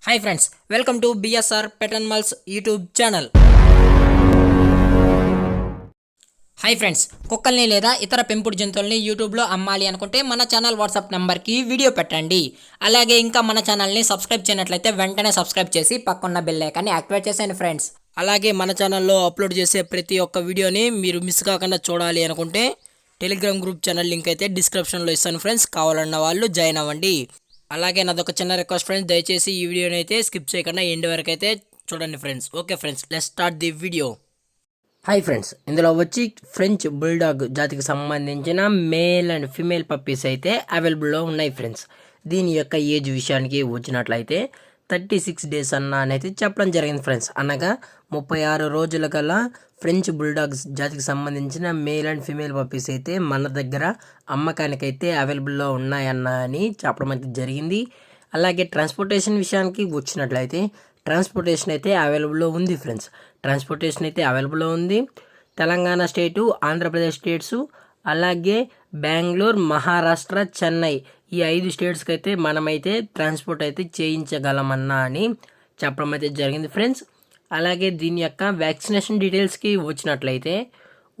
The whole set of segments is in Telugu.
Hi friends, welcome to BSR pet animals YouTube channel. Hi friends, కుక్కల్ని లేదా ఇతర పెంపుడు జంతువుల్ని యూట్యూబ్లో అమ్మాలి అనుకుంటే మన ఛానల్ వాట్సాప్ నెంబర్కి వీడియో పెట్టండి. అలాగే ఇంకా మన ఛానల్ని సబ్స్క్రైబ్ చేయనట్లయితే వెంటనే సబ్స్క్రైబ్ చేసి పక్కన్న బెల్ ఐకాన్ని యాక్టివేట్ చేసేయండి ఫ్రెండ్స్. అలాగే మన ఛానల్లో అప్లోడ్ చేసే ప్రతి ఒక్క వీడియోని మీరు మిస్ కాకుండా చూడాలి అనుకుంటే టెలిగ్రామ్ గ్రూప్ ఛానల్ లింక్ అయితే డిస్క్రిప్షన్లో ఇస్తాను ఫ్రెండ్స్. కావాలన్న వాళ్ళు జాయిన్ అవ్వండి. అలాగే నాదొక చిన్న రిక్వెస్ట్ ఫ్రెండ్స్, దయచేసి ఈ వీడియోని అయితే స్కిప్ చేయకుండా ఎండ్ వరకు అయితే చూడండి friends. Okay friends, let's start the video. Hi friends, ఇందులో వచ్చి ఫ్రెంచ్ బుల్డాగ్ జాతికి సంబంధించిన మేల్ అండ్ ఫిమేల్ పప్పీస్ అయితే అవైలబుల్లో ఉన్నాయి ఫ్రెండ్స్. దీని యొక్క ఏజ్ విషయానికి వచ్చినట్లయితే 36 డేస్ అయితే చెప్పడం జరిగింది ఫ్రెండ్స్. అనగా 36 రోజుల కల్లా ఫ్రెంచ్ బుల్డాగ్స్ జాతికి సంబంధించిన మేల్ అండ్ ఫిమేల్ పప్పీస్ అయితే మన దగ్గర అమ్మకానికైతే అవైలబుల్లో ఉన్నాయన్న అని చెప్పడం అయితే జరిగింది. అలాగే ట్రాన్స్పోర్టేషన్ విషయానికి వచ్చినట్లయితే ట్రాన్స్పోర్టేషన్ అయితే అవైలబుల్లో ఉంది ఫ్రెండ్స్. ట్రాన్స్పోర్టేషన్ అయితే అవైలబుల్లో ఉంది. తెలంగాణ స్టేటు, ఆంధ్రప్రదేశ్ స్టేట్సు, అలాగే బెంగళూరు, మహారాష్ట్ర, చెన్నై ఈ 5 స్టేట్స్కి అయితే మనమైతే ట్రాన్స్పోర్ట్ అయితే చేయించగలమన్నా అని చెప్పడం అయితే జరిగింది ఫ్రెండ్స్. అలాగే దీని యొక్క వ్యాక్సినేషన్ డీటెయిల్స్కి వచ్చినట్లయితే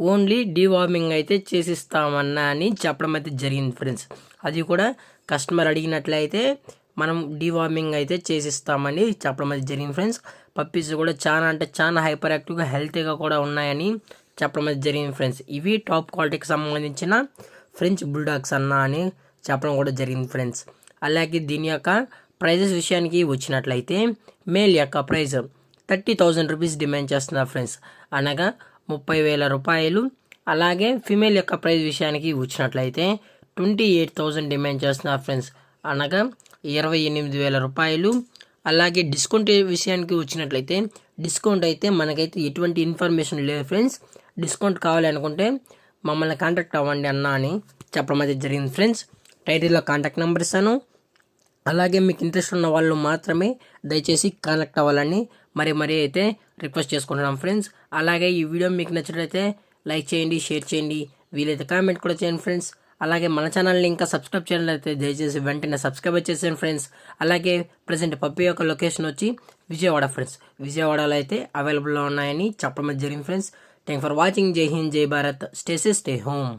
ఓన్లీ డీవార్మింగ్ అయితే చేసిస్తామన్నా అని చెప్పడం అయితే జరిగింది ఫ్రెండ్స్. అది కూడా కస్టమర్ అడిగినట్లయితే మనం డీవార్మింగ్ అయితే చేసిస్తామని చెప్పడం అయితే జరిగింది ఫ్రెండ్స్. పప్పీస్ కూడా చాలా అంటే చాలా హైపర్ యాక్టివ్గా హెల్తీగా కూడా ఉన్నాయని చెప్పడం అయితే జరిగింది ఫ్రెండ్స్. ఇవి టాప్ క్వాలిటీకి సంబంధించిన ఫ్రెంచ్ బుల్డాగ్స్ అని చెప్పడం కూడా జరిగింది ఫ్రెండ్స్. అలాగే దీని యొక్క ప్రైజెస్ విషయానికి వచ్చినట్లయితే మేల్ యొక్క ప్రైజ్ 30,000 రూపీస్ డిమాండ్ చేస్తున్నారు ఫ్రెండ్స్, అనగా 30,000 రూపాయలు. అలాగే ఫిమేల్ యొక్క ప్రైజ్ విషయానికి వచ్చినట్లయితే 28,000 డిమాండ్ చేస్తున్నారు ఫ్రెండ్స్, అనగా 28,000 రూపాయలు. అలాగే డిస్కౌంట్ విషయానికి వచ్చినట్లయితే డిస్కౌంట్ అయితే మనకైతే ఎటువంటి ఇన్ఫర్మేషన్ లేదు ఫ్రెండ్స్. డిస్కౌంట్ కావాలి అనుకుంటే మమ్మల్ని కాంటాక్ట్ అవ్వండి అని చెప్పడం అయితే జరిగింది ఫ్రెండ్స్. టైటిల్లో కాంటాక్ట్ నెంబర్ ఇస్తాను. అలాగే మీకు ఇంట్రెస్ట్ ఉన్న వాళ్ళు మాత్రమే దయచేసి కాంటాక్ట్ అవ్వాలని మరీ అయితే రిక్వెస్ట్ చేసుకుంటున్నాం ఫ్రెండ్స్. అలాగే ఈ వీడియో మీకు నచ్చినట్లయితే లైక్ చేయండి, షేర్ చేయండి, వీలైతే కామెంట్ కూడా చేయండి ఫ్రెండ్స్. అలాగే మన ఛానల్ని ఇంకా సబ్స్క్రైబ్ చేయాలైతే దయచేసి వెంటనే సబ్స్క్రైబ్ చేసేయండి ఫ్రెండ్స్. అలాగే ప్రజెంట్ పప్పీ యొక్క లొకేషన్ వచ్చి విజయవాడ ఫ్రెండ్స్. విజయవాడలో అయితే అవైలబుల్లో ఉన్నాయని చెప్పడం జరిగింది ఫ్రెండ్స్. Thank for watching. జై హింద్, జై Bharat. Stay safe, stay home.